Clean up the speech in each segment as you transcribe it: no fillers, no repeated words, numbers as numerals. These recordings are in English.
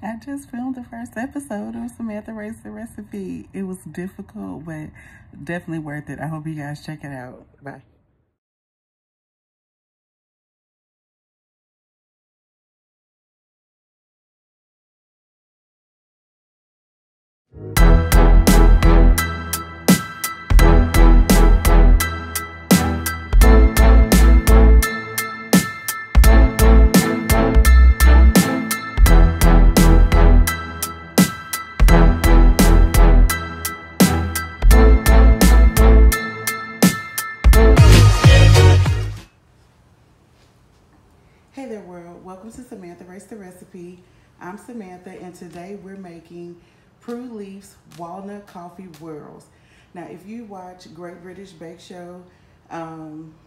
I just filmed the first episode of Samantha Raised the Recipe. It was difficult, but definitely worth it. I hope you guys check it out. Bye. Hey there world, welcome to Samantha Raised the Recipe. I'm Samantha and today we're making Prue Leith's Walnut Coffee Whirls. Now if you watch Great British Basking Show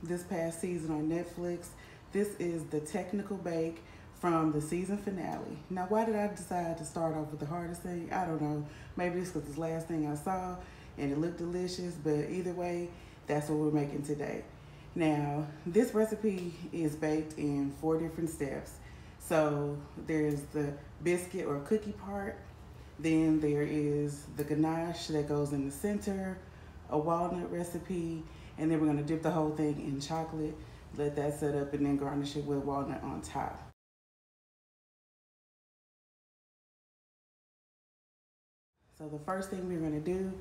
this past season on Netflix, this is the technical bake from the season finale. Now why did I decide to start off with the hardest thing? I don't know, maybe it's because it's the last thing I saw and it looked delicious, but either way, that's what we're making today. Now, this recipe is baked in 4 different steps. So there's the biscuit or cookie part, then there is the ganache that goes in the center, a walnut recipe, and then we're gonna dip the whole thing in chocolate, let that set up, and then garnish it with walnut on top. So the first thing we're gonna do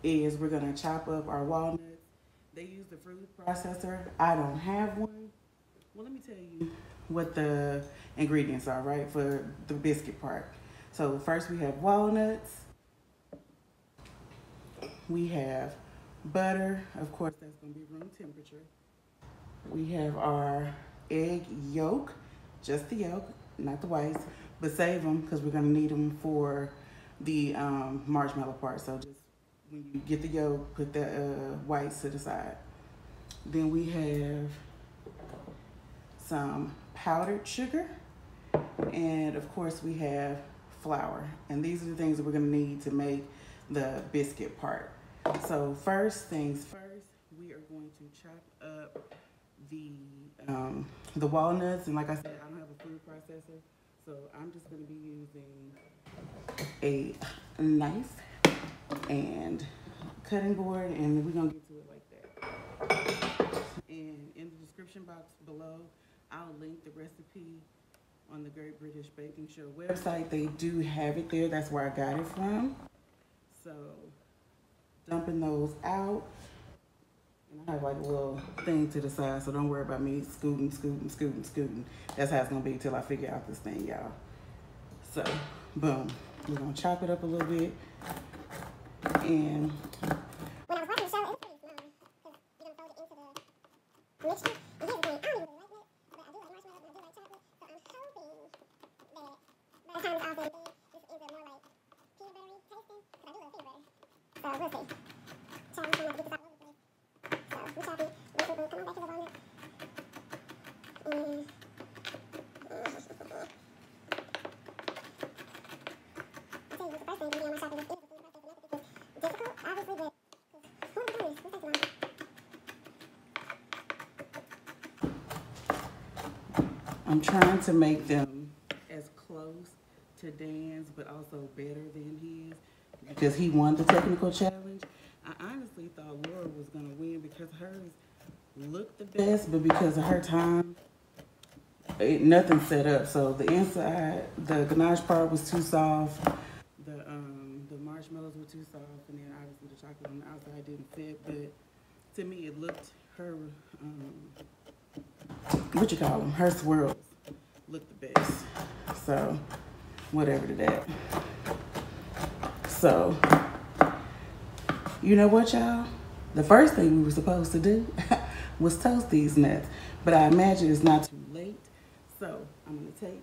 is we're gonna chop up our walnuts. They use the food processor. I don't have one. Well, let me tell you what the ingredients are, right, for the biscuit part. So first we have walnuts. We have butter. Of course, that's going to be room temperature. We have our egg yolk, just the yolk, not the whites, but save them because we're going to need them for the marshmallow part. So just when you get the yolk, put the whites to the side. Then we have some powdered sugar. And of course we have flour. And these are the things that we're gonna need to make the biscuit part. So first things first, we are going to chop up the walnuts. And like I said, I don't have a food processor. So I'm just gonna be using a knife and cutting board, and we're gonna get to it like that. And in the description box below, I'll link the recipe on the Great British Basking Show website. They do have it there. That's where I got it from. So dumping those out, and I have like a little thing to the side, so don't worry about me scooting. That's how it's gonna be till I figure out this thing, y'all. So boom, we're gonna chop it up a little bit. And when I was watching the show, it was pretty slow because you're gonna fold it into the mixture. And here's the thing, I don't even really like it, but I do like marshmallows and I do like chocolate. So I'm hoping that by the time it's all said and done, this ends up more like peanut buttery tasting, because I do love peanut butter. So we'll see. Chopping, trying not to get this all over the place. So we're chopping. Come on back to the walnut. And I'll tell you what the first thing to do on my chopping list is. I'm trying to make them as close to Dan's, but also better than his, because he won the technical challenge. I honestly thought Laura was going to win because hers looked the best, but because of her time, nothing set up. So the inside, the ganache part was too soft. The marshmallows were too soft, and then obviously the chocolate on the outside didn't fit. But to me, it looked her what you call them? Her swirls looked the best. So whatever to that. So you know what, y'all? The first thing we were supposed to do was toast these nuts, but I imagine it's not too late. So I'm gonna take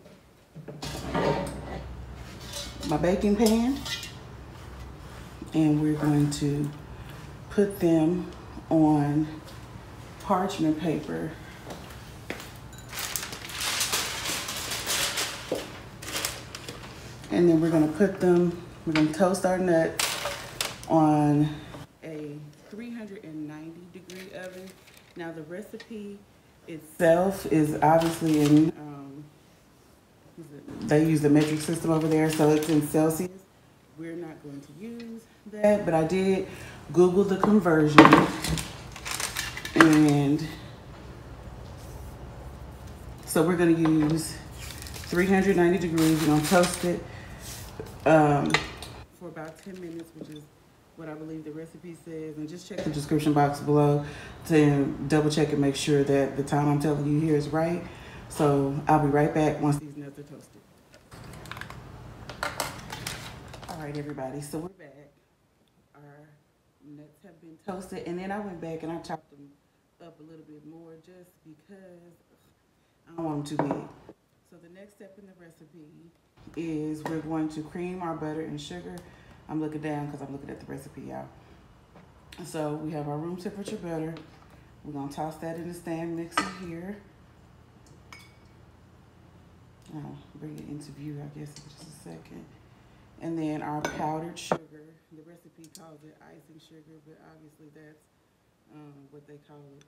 my baking pan, and we're going to put them on parchment paper. And then we're gonna toast our nuts on a 390-degree oven. Now the recipe itself is obviously in they use the metric system over there, so it's in Celsius. We're not going to use that, but I did Google the conversion, and so we're going to use 390 degrees. We're going to toast it for about 10 minutes, which is what I believe the recipe says. And just check the description box below to double check and make sure that the time I'm telling you here is right. So I'll be right back once these nuts are toasted. All right, everybody, so we're back. Our nuts have been toasted, and then I went back and I chopped them up a little bit more just because I don't want them too big. So the next step in the recipe is we're going to cream our butter and sugar. I'm looking down because I'm looking at the recipe, y'all. So we have our room temperature butter. We're gonna toss that in the stand mixer here. I'll bring it into view, I guess, in just a second. And then our powdered sugar. The recipe calls it icing sugar, but obviously that's what they call it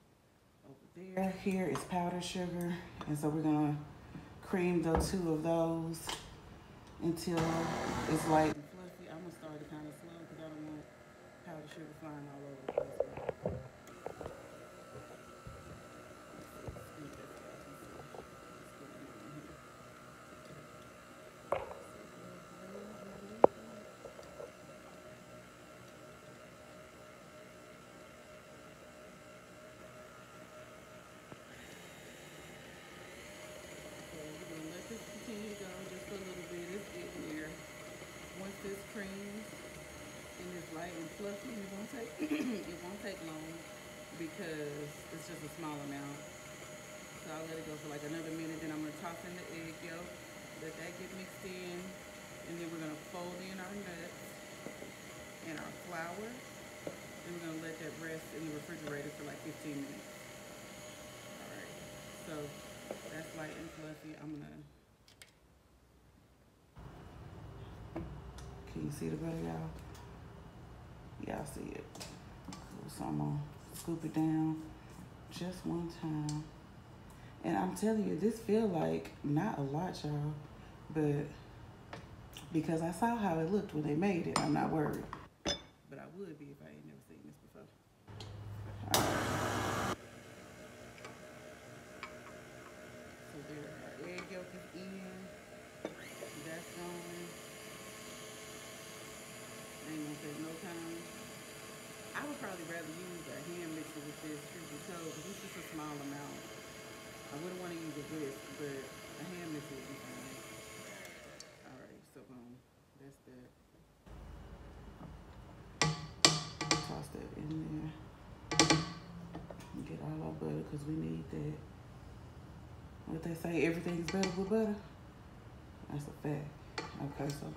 over there. Here is powdered sugar. And so we're gonna cream the two of those until it's light and fluffy. I'm gonna start it kind of slow because I don't want powdered sugar flying all over the place. This cream and it's light and fluffy, it won't take it won't take long because it's just a small amount. So I'll let it go for like another minute. Then I'm gonna toss in the egg yolk, let that get mixed in, and then we're gonna fold in our nuts and our flour. And we're gonna let that rest in the refrigerator for like 15 minutes. All right. So that's light and fluffy. Can you see the butter, y'all? Y'all see it. So I'm gonna scoop it down just one time. And I'm telling you, this feel like not a lot, y'all, but because I saw how it looked when they made it, I'm not worried. But I would be if I ain't never seen this before. All right. So there, our egg yolk is in. That's going. Ain't gonna take no time. I would probably rather use a hand mixer with this truth be told, because it's just a small amount. I wouldn't want to use a whisk, but a hand mixer would be fine. Alright, so that's that. Toss that in there. Get all our butter, because we need that. What they say, everything's better with butter? That's a fact. Okay, so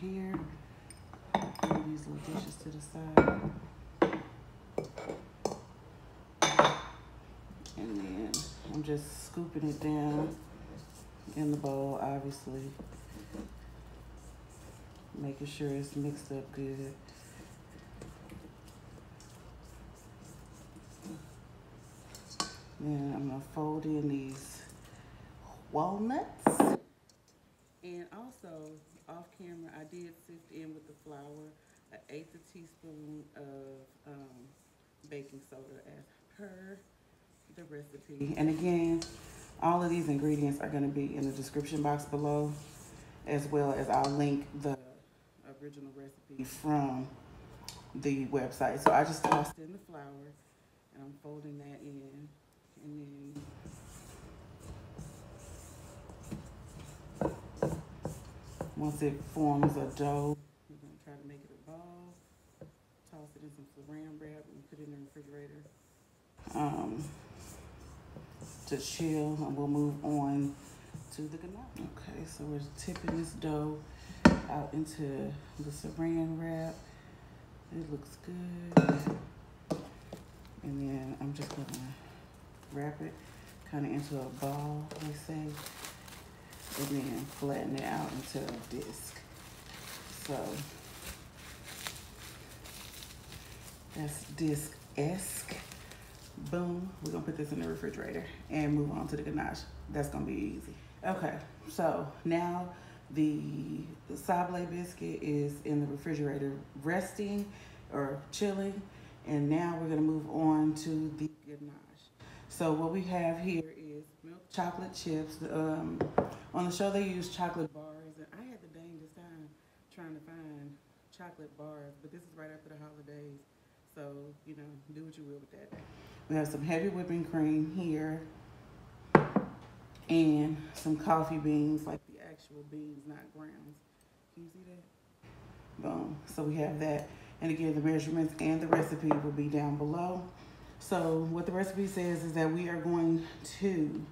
here, move these little dishes to the side, and then I'm just scooping it down in the bowl, obviously, making sure it's mixed up good. Then I'm gonna fold in these walnuts. And also, off camera, I did sift in with the flour 1/8 teaspoon of baking soda as per the recipe. And again, all of these ingredients are going to be in the description box below, as well as I'll link the original recipe from the website. So I just tossed in the flour, and I'm folding that in, and then once it forms a dough, we're going to try to make it a ball, toss it in some saran wrap, and put it in the refrigerator to chill, and we'll move on to the ganache. Okay, so we're tipping this dough out into the saran wrap. It looks good. And then I'm just going to wrap it kind of into a ball, they say, and then flatten it out into a disc. So that's disc-esque, Boom, we're gonna put this in the refrigerator and move on to the ganache. That's gonna be easy. Okay, so now the sablé biscuit is in the refrigerator resting or chilling, and now we're gonna move on to the ganache. So what we have here is milk chocolate chips. On the show they use chocolate bars, and I had the dangest time trying to find chocolate bars, but this is right after the holidays, so you know, do what you will with that. We have some heavy whipping cream here and some coffee beans, like the actual beans, not grounds. Can you see that? Boom. So we have that. And again, the measurements and the recipe will be down below. So what the recipe says is that we are going to,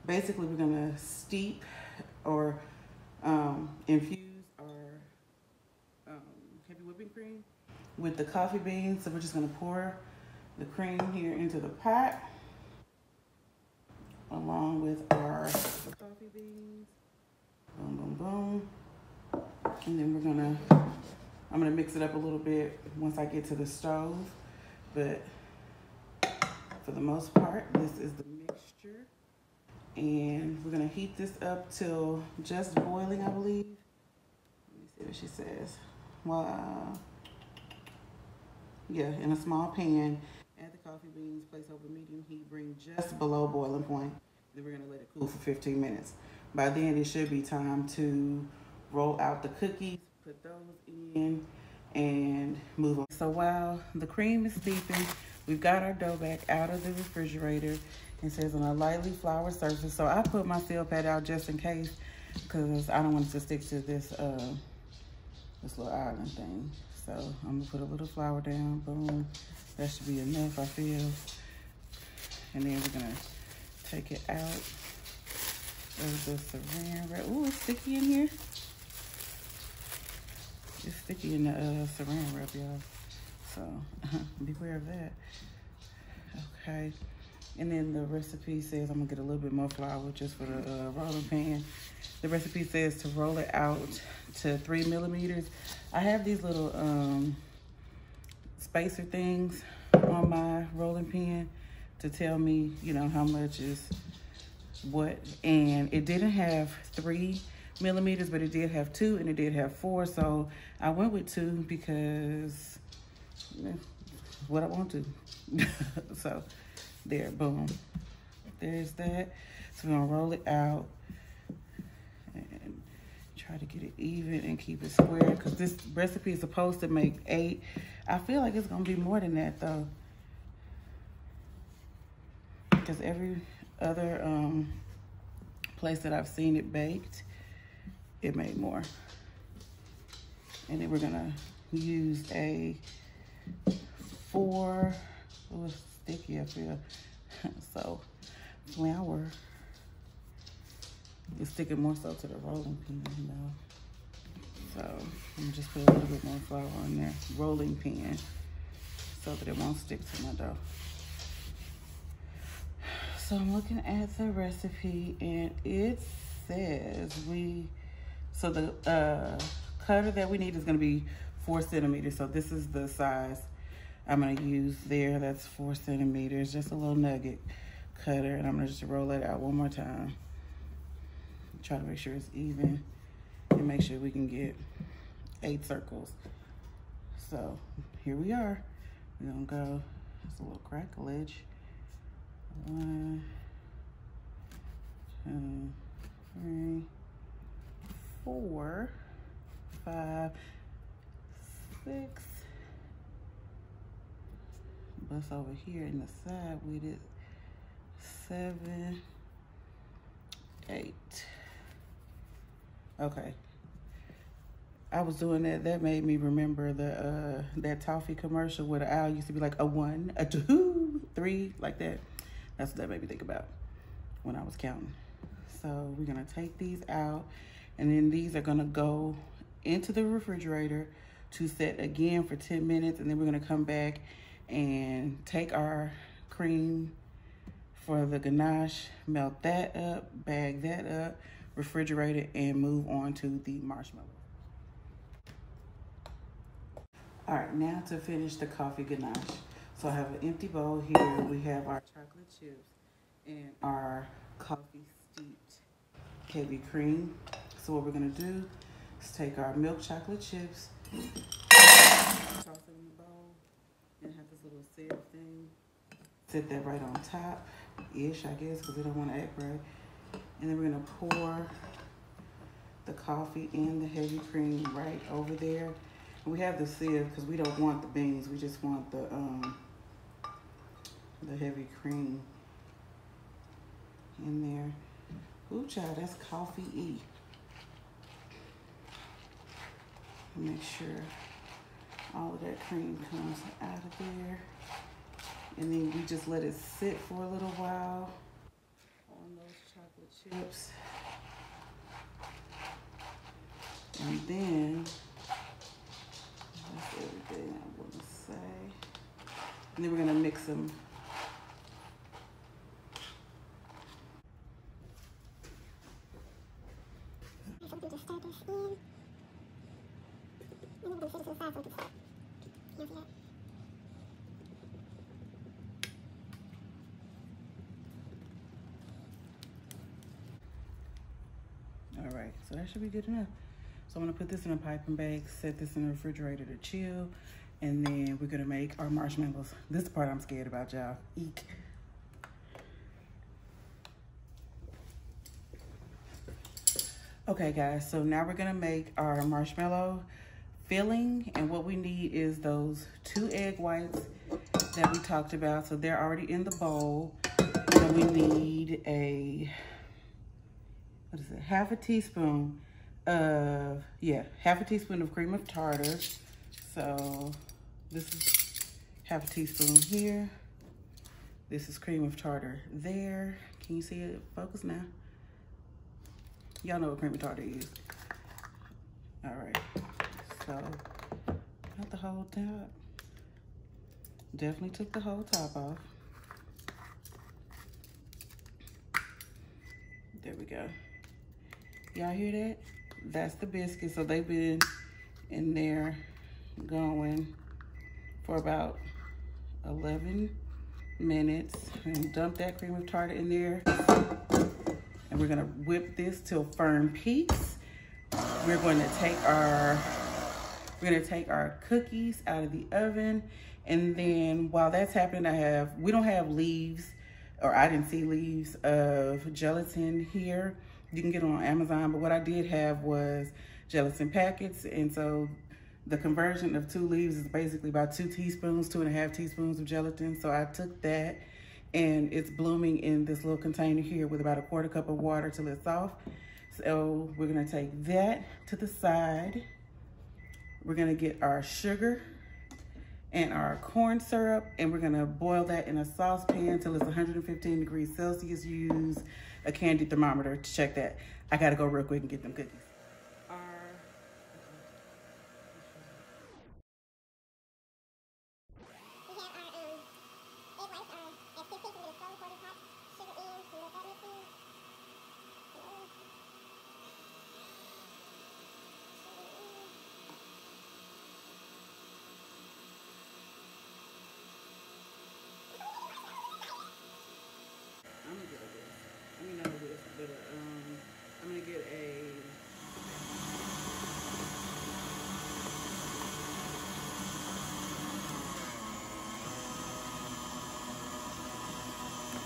basically we're going to steep or infuse our heavy whipping cream with the coffee beans. So we're just going to pour the cream here into the pot along with our coffee beans. Boom, boom, boom. And then I'm gonna mix it up a little bit once I get to the stove. But for the most part, this is the mixture. And we're gonna heat this up till just boiling, I believe. Let me see what she says. Well, yeah, in a small pan. Add the coffee beans, place over medium heat, bring just below boiling point. Then we're gonna let it cool for 15 minutes. By then, it should be time to roll out the cookies, put those in, and move on. So while the cream is steeping, we've got our dough back out of the refrigerator. It says on a lightly floured surface. So I put my seal pad out just in case, because I don't want it to stick to this little island thing. So I'm gonna put a little flour down, boom. That should be enough, I feel. And then we're gonna take it out of the saran wrap. Ooh, it's sticky in here. It's sticky in the saran wrap, y'all. So beware of that. Okay. And then the recipe says, I'm gonna get a little bit more flour just for the rolling pan. The recipe says to roll it out to 3 millimeters. I have these little spacer things on my rolling pin to tell me, you know, how much is what. And it didn't have 3 millimeters, but it did have 2 and it did have 4. So I went with 2 because what I want to. So there, boom. There's that. So we're gonna roll it out and try to get it even and keep it square, because this recipe is supposed to make 8. I feel like it's gonna be more than that though, because every other place that I've seen it baked, it made more. And then we're gonna use a 4, oh, it's sticky, I feel. So flour is sticking more so to the rolling pin, you know. So I'm gonna just put a little bit more flour on there, rolling pin, so that it won't stick to my dough. So I'm looking at the recipe and it says so the cutter that we need is gonna be 4 centimeters. So this is the size I'm gonna use there. That's 4 centimeters, just a little nugget cutter. And I'm gonna just roll it out one more time. Try to make sure it's even and make sure we can get 8 circles. So here we are. We're gonna go, it's a little crackleage. 1, 2, 3, 4, 5, 6. Bust over here in the side with it. 7, 8. Okay. I was doing that. That made me remember the that toffee commercial where the owl used to be like a 1, a 2, 3, like that. That's what that made me think about when I was counting. So we're gonna take these out, and then these are gonna go into the refrigerator to set again for 10 minutes, and then we're gonna come back and take our cream for the ganache, melt that up, bag that up, refrigerate it, and move on to the marshmallow. All right, now to finish the coffee ganache. So I have an empty bowl here. We have our chocolate chips and our coffee steeped heavy cream. So what we're gonna do is take our milk chocolate chips, toss it in the bowl, and have this little sieve thing. Set that right on top-ish, I guess, because we don't want to act right. And then we're gonna pour the coffee and the heavy cream right over there. And we have the sieve because we don't want the beans. We just want the heavy cream in there. Ooh, child, that's coffee-y. Make sure all of that cream comes out of there. And then we just let it sit for a little while on those chocolate chips. And then, that's everything I want to say. And then we're gonna mix them. Just stir this in. And then we're going to set it to the side so it can set. Can't see that? All right, so that should be good enough. So I'm gonna put this in a piping bag, set this in the refrigerator to chill, and then we're gonna make our marshmallows. This is the part I'm scared about, y'all. Eek. Okay, guys, so now we're gonna make our marshmallow filling, and what we need is those 2 egg whites that we talked about. So they're already in the bowl. And we need a, what is it, half a teaspoon of cream of tartar. So this is half a teaspoon here. This is cream of tartar there. Can you see it? Focus now. Y'all know what cream of tartar is. All right, so not the whole top. Definitely took the whole top off. There we go. Y'all hear that? That's the biscuit. So they've been in there going for about 11 minutes. And dump that cream of tartar in there. And we're gonna whip this till firm peaks. We're gonna take our cookies out of the oven. And then while that's happening, we don't have leaves, or I didn't see leaves of gelatin here. You can get them on Amazon, but what I did have was gelatin packets. And so the conversion of 2 leaves is basically about 2 teaspoons, 2.5 teaspoons of gelatin. So I took that, and it's blooming in this little container here with about a 1/4 cup of water till it's soft. So we're gonna take that to the side. We're gonna get our sugar and our corn syrup, and we're gonna boil that in a saucepan till it's 115 degrees Celsius. Use a candy thermometer to check that. I gotta go real quick and get them cookies.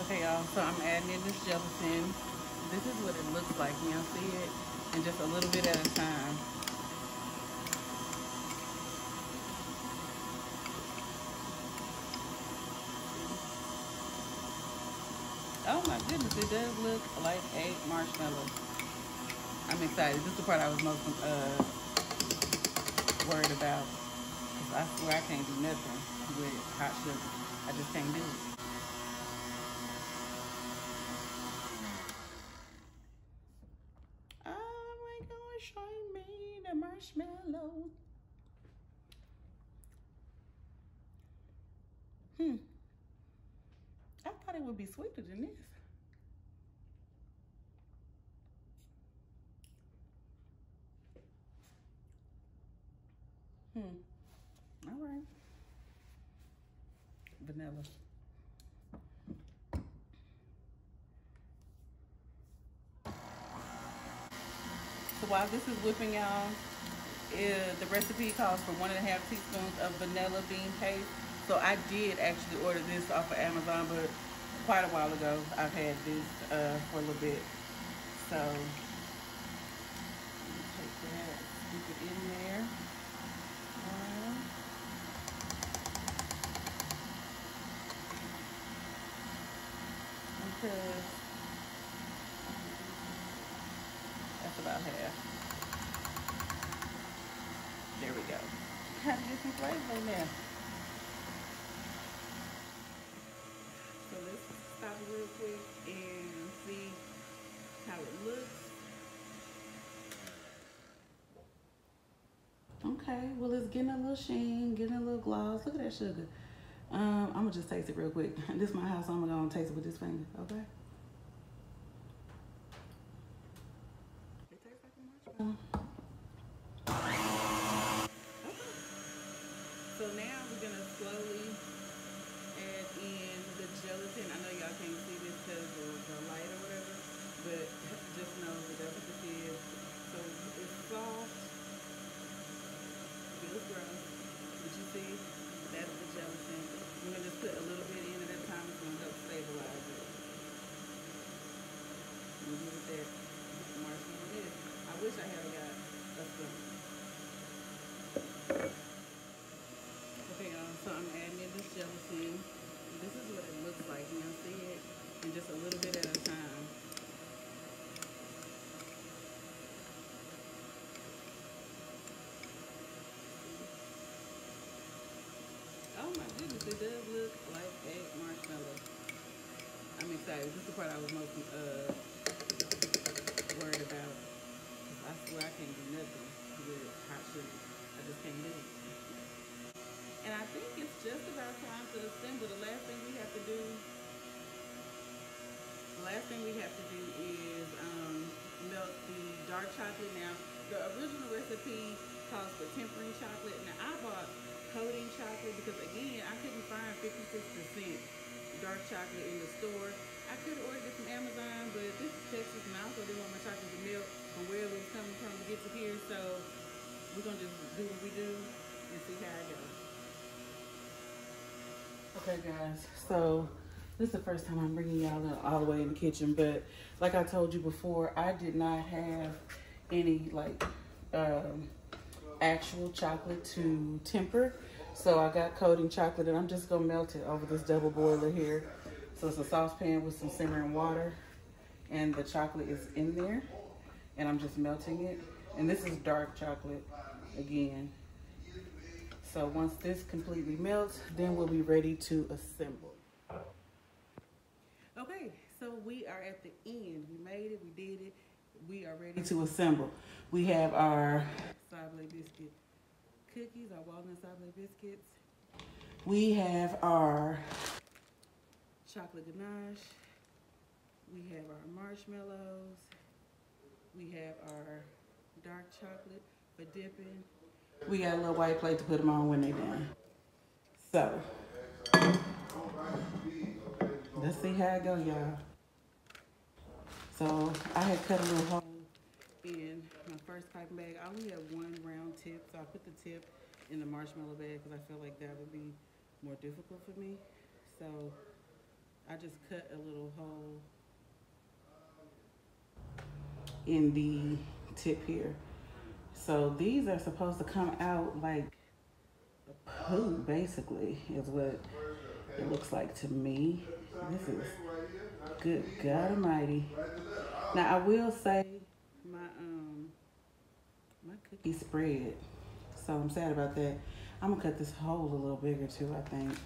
Okay, y'all, so I'm adding in this gelatin. This is what it looks like. Y'all see it? And just a little bit at a time. Oh my goodness, it does look like a marshmallow. I'm excited. This is the part I was most worried about. Cause I swear I can't do nothing with hot sugar. I just can't do it. Show me the marshmallow. I thought it would be sweeter than this. All right. vanilla. So while this is whipping, y'all, the recipe calls for 1.5 teaspoons of vanilla bean paste. So I did actually order this off of Amazon, but quite a while ago I've had this for a little bit. So take that, stick it in there. Because that's about half. There we go. Kind of get some flavor in there. So let's stop it real quick and see how it looks. Okay, well it's getting a little sheen, getting a little gloss. Look at that sugar. I'm gonna just taste it real quick. This is my house, so I'm gonna taste it with this finger, okay? It tastes like a marshmallow. So now we're gonna slowly add in the gelatin. I know y'all can't see this because of the light or whatever, but just know that that's what this is. So it's soft, feels gross, but you see, that's the gelatin. We're gonna just put a little bit in at a time. It's gonna help stabilize it. And give it that marshmallow is. I wish I had got a spoon. Okay, y'all, so I'm adding in this gelatin. This is what it looks like. You know, see it? And just a little bit at a time. Oh my goodness, it does look like a marshmallow. I'm excited. This is the part I was most worried about. I swear I can't do nothing with hot sugar. I just can't do it. And I think it's just about time to assemble. The last thing we have to do is melt the dark chocolate. Now, the original recipe calls for tempering chocolate. Now, I bought coating chocolate because, again, I couldn't find 56% dark chocolate in the store. I could have ordered it from Amazon, but this is Texas, and I also didn't want my chocolate to melt from where it was coming from to get to here. So we're going to just do what we do and see how it goes. Okay, guys, so this is the first time I'm bringing y'all all the way in the kitchen, but like I told you before, I did not have any like actual chocolate to temper, so I got coating chocolate, and I'm just gonna melt it over this double boiler here. So it's a saucepan with some simmering water, and the chocolate is in there, and I'm just melting it. And this is dark chocolate again. So once this completely melts, then we'll be ready to assemble. Okay, so we are at the end. We made it, we did it. We are ready to assemble. We have our sablé biscuit cookies, our walnut sablé biscuits. We have our chocolate ganache. We have our marshmallows. We have our dark chocolate for dipping. We got a little white plate to put them on when they're done. So, let's see how it goes, y'all. So, I had cut a little hole in my first piping bag. I only have one round tip, so I put the tip in the marshmallow bag because I feel like that would be more difficult for me. So, I just cut a little hole in the tip here. So these are supposed to come out like a poo, basically, is what it looks like to me. This is good God Almighty. Now I will say my cookie spread, so I'm sad about that. I'm gonna cut this hole a little bigger too, I think,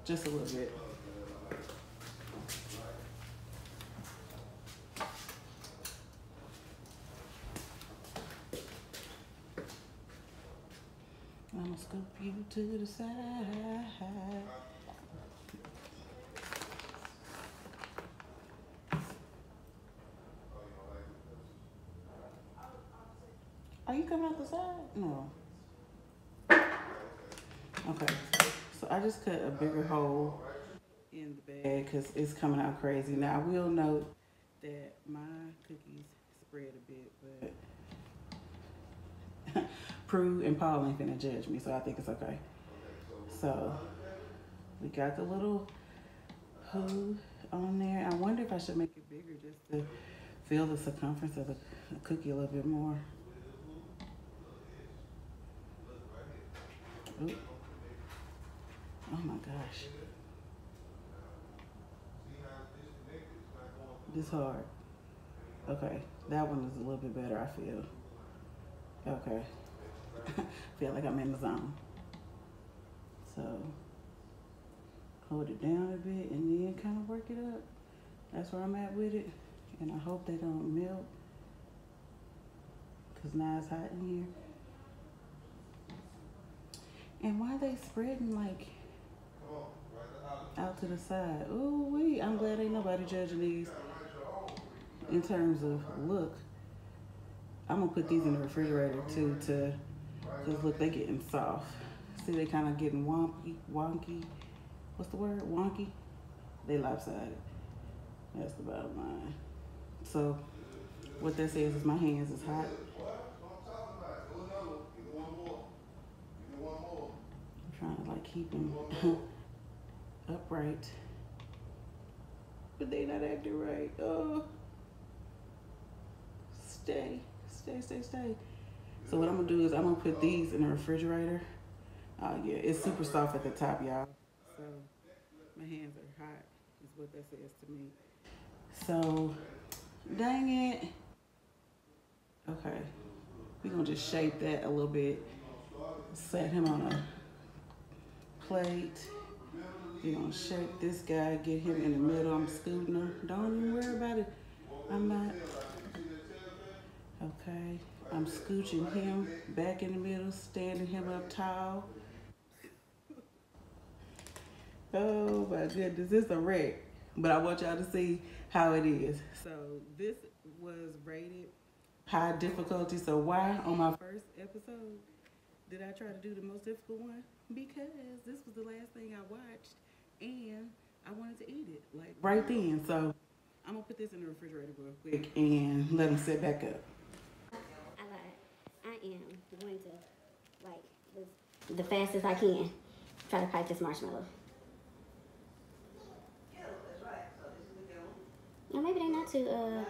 just a little bit. I'm gonna scoop you to the side. Are you coming out the side? No. Okay. So I just cut a bigger hole in the bag because it's coming out crazy. Now, I will note that my cookies spread a bit, but Prue and Paul ain't finna judge me, so I think it's okay. So, we got the little who on there. I wonder if I should make it bigger just to feel the circumference of the cookie a little bit more. Ooh. Oh my gosh. This hard. Okay, that one is a little bit better, I feel. Okay. Feel like I'm in the zone. So, hold it down a bit and then kind of work it up. That's where I'm at with it. And I hope they don't melt. Because now it's hot in here. And why are they spreading like out to the side? Ooh wee, I'm glad ain't nobody judging these in terms of look. I'm gonna put these in the refrigerator too to, cause look, they getting soft. See, they kind of getting wonky. What's the word? Wonky? They lopsided. That's the bottom line. So what that says is my hands is hot. I'm trying to like keep them upright, but they not acting right. Oh, stay. So what I'm gonna do is I'm gonna put these in the refrigerator. Yeah, it's super soft at the top, y'all. So my hands are hot is what that says to me. So dang it. Okay, we're gonna just shape that a little bit. Set him on a plate. We're gonna shape this guy, get him in the middle. I'm scooting him. Don't even worry about it. I'm not. Okay, I'm scooching him back in the middle, standing him up tall. Oh my goodness, it's a wreck. But I want y'all to see how it is. So this was rated high difficulty. So why on my first episode did I try to do the most difficult one? Because this was the last thing I watched and I wanted to eat it like right then. So I'm gonna put this in the refrigerator real quick and let them sit back up. I lied. I am going to, like, the fastest I can, try to pipe this marshmallow. No, maybe they're not too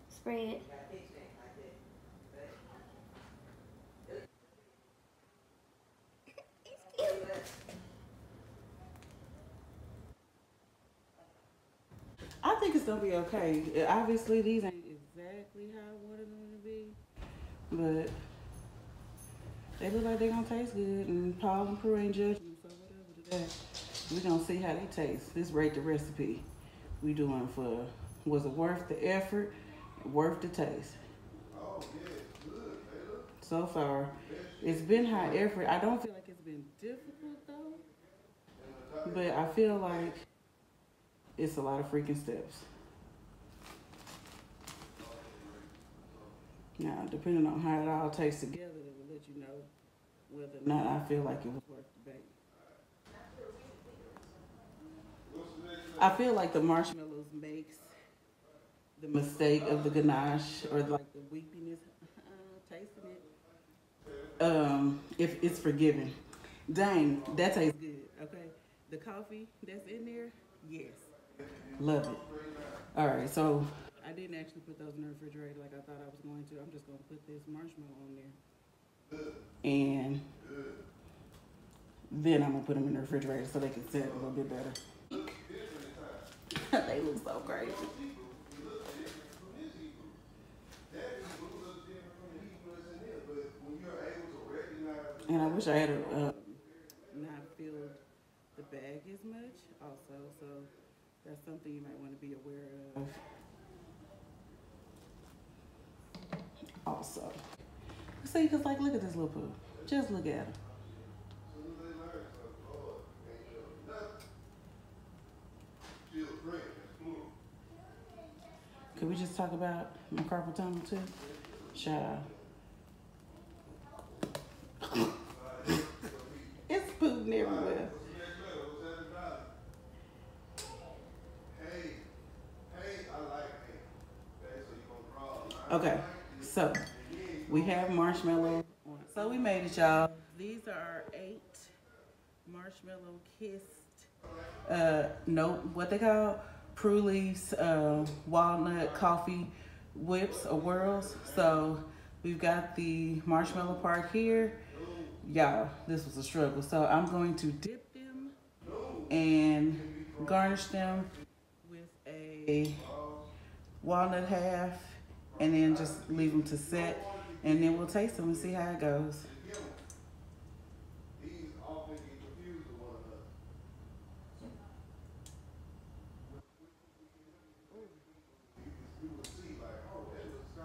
spread. I think it's gonna be okay. Obviously, these ain't exactly how I wanted them to be, but they look like they're gonna taste good. And Paul and Prue ain't judging them, so whatever today. We're gonna see how they taste. Let's rate the recipe. We doing for, was it worth the effort, worth the taste? So far, it's been high effort. I don't feel like it's been difficult though, but I feel like it's a lot of freaking steps. Now, depending on how it all tastes together, it will let you know whether or not I feel like it was worth the bake. I feel like the marshmallows makes the mistake of the ganache or like the weepiness, tasting it. If it's forgiving. Dang, that tastes good, okay? The coffee that's in there, yes. Love it. All right, so I didn't actually put those in the refrigerator like I thought I was going to. I'm just going to put this marshmallow on there. And then I'm going to put them in the refrigerator so they can set a little bit better. They look so crazy. And I wish I had not filled the bag as much also, so that's something you might want to be aware of. Also, see, because like, look at this little poo. Just look at him. Can we just talk about my carpal tunnel too? Child. It's pooting everywhere. Okay, so we have marshmallow on. So we made it, y'all. These are our 8 marshmallow kissed, no, what they call Prue leaves, walnut coffee whips or whirls. So we've got the marshmallow part here. Y'all, this was a struggle. So I'm going to dip them and garnish them with a walnut half, and then just leave them to set, and then we'll taste them and see how it goes.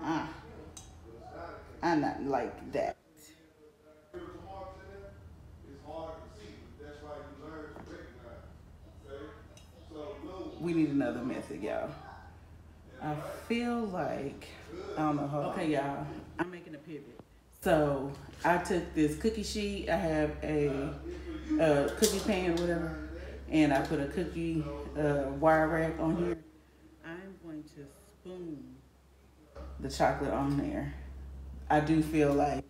Ah, I'm not like that. We need another method, y'all. I feel like, I don't know how. Okay, y'all, I'm making a pivot. So I took this cookie sheet. I have a cookie pan or whatever, and I put a cookie wire rack on here. I'm going to spoon the chocolate on there. I do feel like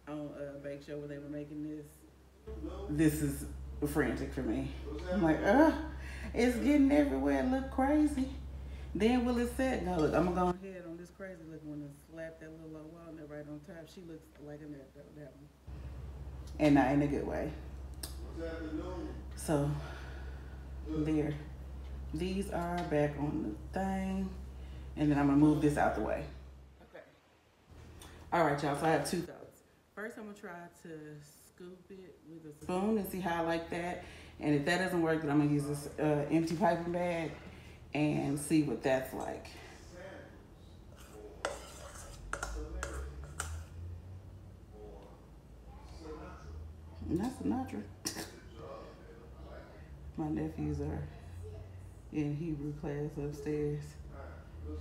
on Bake Show when they were making this is frantic for me. I'm like, it's getting everywhere. It look crazy. Then will it set? No, look, I'm gonna go ahead on this crazy looking one and slap that little walnut right on top. She looks like a nut, that one. And not in a good way. So, there. These are back on the thing. And then I'm gonna move this out the way. Okay. All right, y'all, so I have 2 thoughts. First, I'm gonna try to scoop it with a spoon and see how I like that. And if that doesn't work, then I'm gonna use this empty piping bag and see what that's like. And that's Sinatra. My nephews are in Hebrew class upstairs,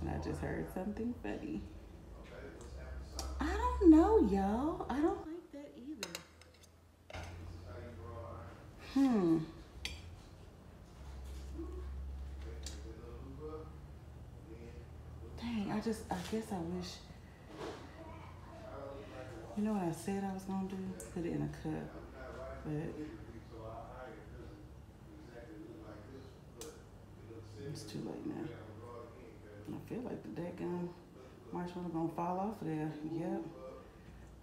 and I just heard something funny. I don't know, y'all. I don't like that either. Dang, I guess I wish. You know what I said I was gonna do? Put it in a cup, but it's too late now. I feel like the daggone marshmallow gonna fall off of there. Yep.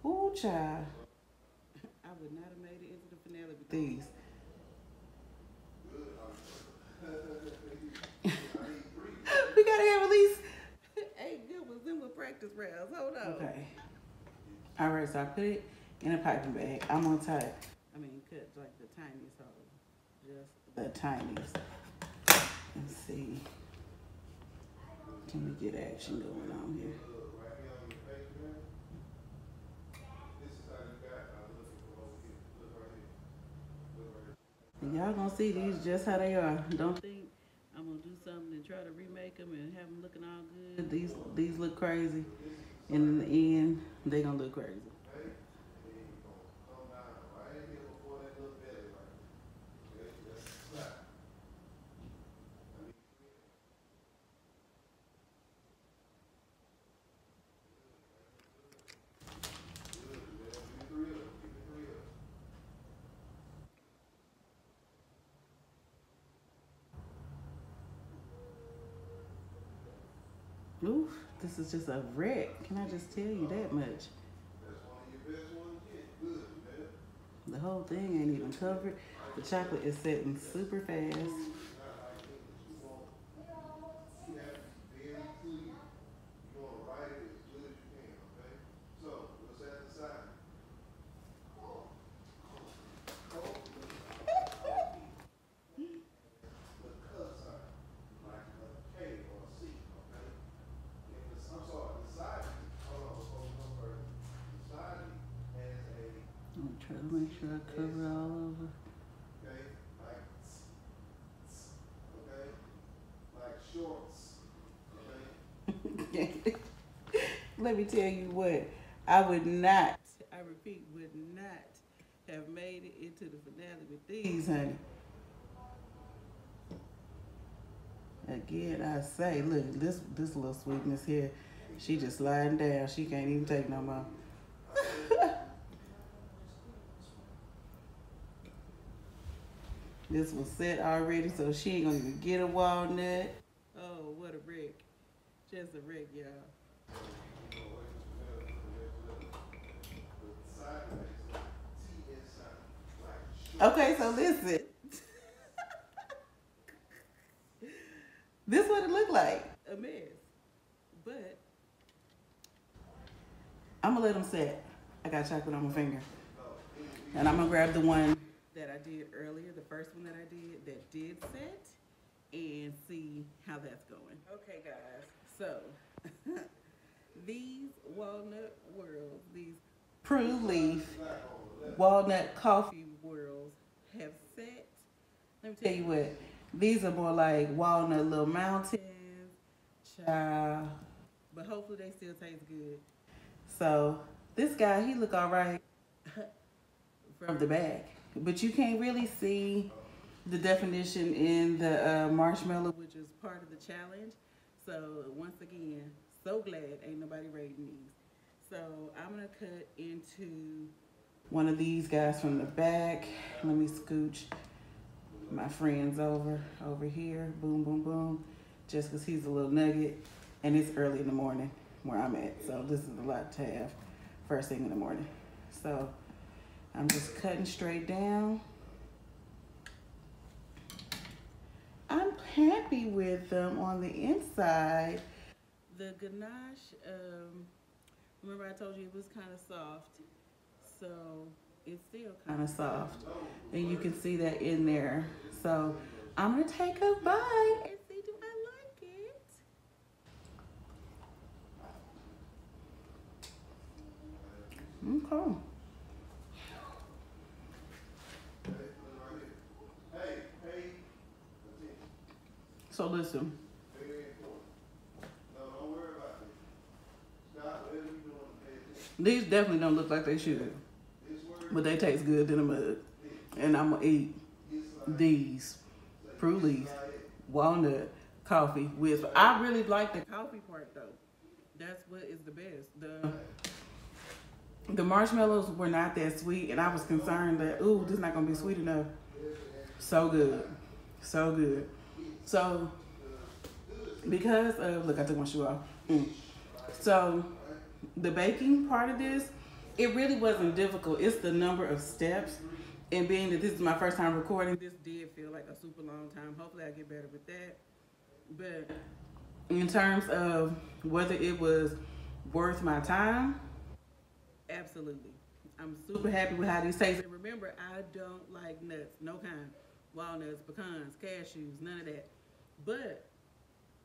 Ooh, child. I would not have made it into the finale with these. We gotta have at least 8 good ones. Then we'll practice rounds. Hold on. Okay. All right, so I put it in a piping bag. I'm gonna cut like the tiniest hole, just the tiniest. Let's see. Can we get action going on here? And y'all gonna see these just how they are. Don't think I'm gonna do something and try to remake them and have them looking all good. These look crazy, and in the end, they gonna look crazy. Oof, this is just a wreck. Can I just tell you that much? The whole thing ain't even covered. The chocolate is setting super fast. I'm trying to make sure I cover it all over. Let me tell you what, I would not, I repeat, would not have made it into the finale with these, honey. Again, I say, look, this little sweetness here She just sliding down. She can't even take no more. This was set already, so she ain't gonna even get a walnut. Oh, what a wreck. Just a wreck, y'all. Okay, so listen. This is what it looked like. A mess. But I'm gonna let them set. I got chocolate on my finger. And I'm gonna grab the one that I did earlier, the first one that I did that did set, and see how that's going. Okay, guys, so these walnut whirls, these Prue Leith walnut coffee whirls have set. Let me tell you what, these are more like walnut little mountains, child, but hopefully they still taste good. So this guy, he look all right from the back, but you can't really see the definition in the marshmallow, which is part of the challenge. So once again, so glad ain't nobody rating these. So I'm gonna cut into one of these guys from the back. Let me scooch my friends over here. Boom, boom, boom. Just because he's a little nugget, and it's early in the morning where I'm at. So this is a lot to have first thing in the morning. So I'm just cutting straight down. I'm happy with them on the inside. The ganache, remember I told you it was kind of soft. So it's still kind of soft. And you can see that in there. So I'm gonna take a bite and see, do I like it? Okay. So listen. These definitely don't look like they should, but they taste good in a mug. And I'm gonna eat these Prue Leith walnut coffee with. I really like the coffee part though. That's what is the best. The marshmallows were not that sweet, and I was concerned that this is not gonna be sweet enough. So good, so good. So because of, look, I took my shoe off. So the baking part of this, it really wasn't difficult. It's the number of steps, and being that this is my first time recording, this did feel like a super long time. Hopefully I get better with that. But in terms of whether it was worth my time, absolutely. I'm super happy with how these taste. And remember, I don't like nuts, no kind. Walnuts, pecans, cashews, none of that. But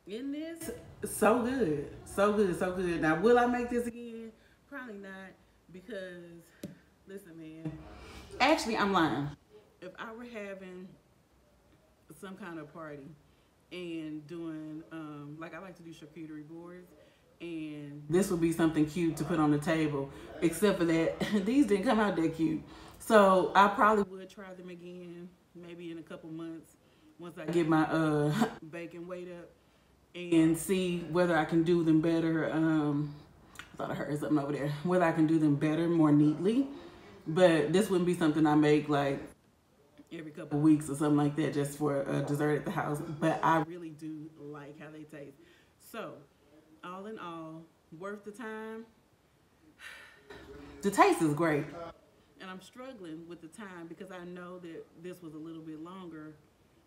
in this, so good, so good, so good. Now, will I make this again? Probably not, because, listen, man. Actually, I'm lying. If I were having some kind of party and doing, like I like to do charcuterie boards, and this would be something cute to put on the table, except for that these didn't come out that cute. So I probably would try them again, maybe in a couple months, once I get my baking weight up, and see whether I can do them better. I thought I heard something over there. Whether I can do them better, more neatly. But this wouldn't be something I make like every couple weeks or something like that, just for a dessert at the house. But I really do like how they taste. So, all in all, worth the time. The taste is great. And I'm struggling with the time because I know that this was a little bit longer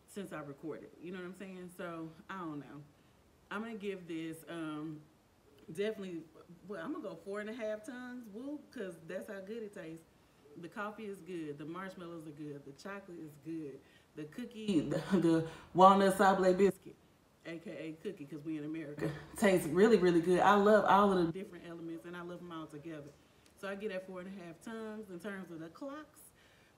since I recorded. You know what I'm saying? So, I don't know. I'm going to give this definitely, well, I'm going to go 4.5 tons, woo, because that's how good it tastes. The coffee is good. The marshmallows are good. The chocolate is good. The cookie, the walnut sablé biscuit, aka cookie, because we in America, tastes really, really good. I love all of the different elements, and I love them all together. So I get at 4.5 tons. In terms of the clocks,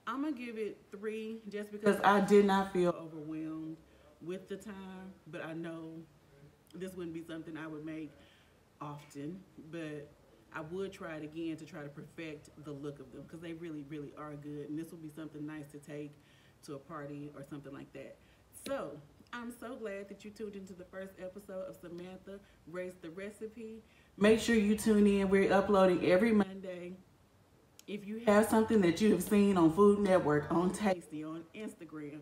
I'm going to give it 3 just because I did not feel overwhelmed with the time, but I know this wouldn't be something I would make often, but I would try it again to try to perfect the look of them because they really, really are good. And this will be something nice to take to a party or something like that. So I'm so glad that you tuned into the first episode of Samantha Race the Recipe. Make sure you tune in. We're uploading every Monday. If you have something that you have seen on Food Network, on Tasty, on Instagram,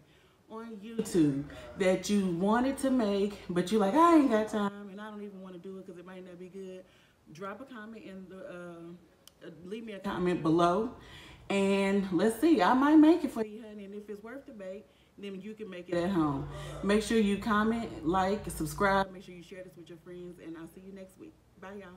on YouTube that you wanted to make, but you're like, I ain't got time and I don't even want to do it because it might not be good, drop a comment in the, leave me a comment below, and let's see, I might make it for you, honey. And if it's worth the bake, then you can make it at home. Make sure you comment, like, subscribe. Make sure you share this with your friends, and I'll see you next week. Bye, y'all.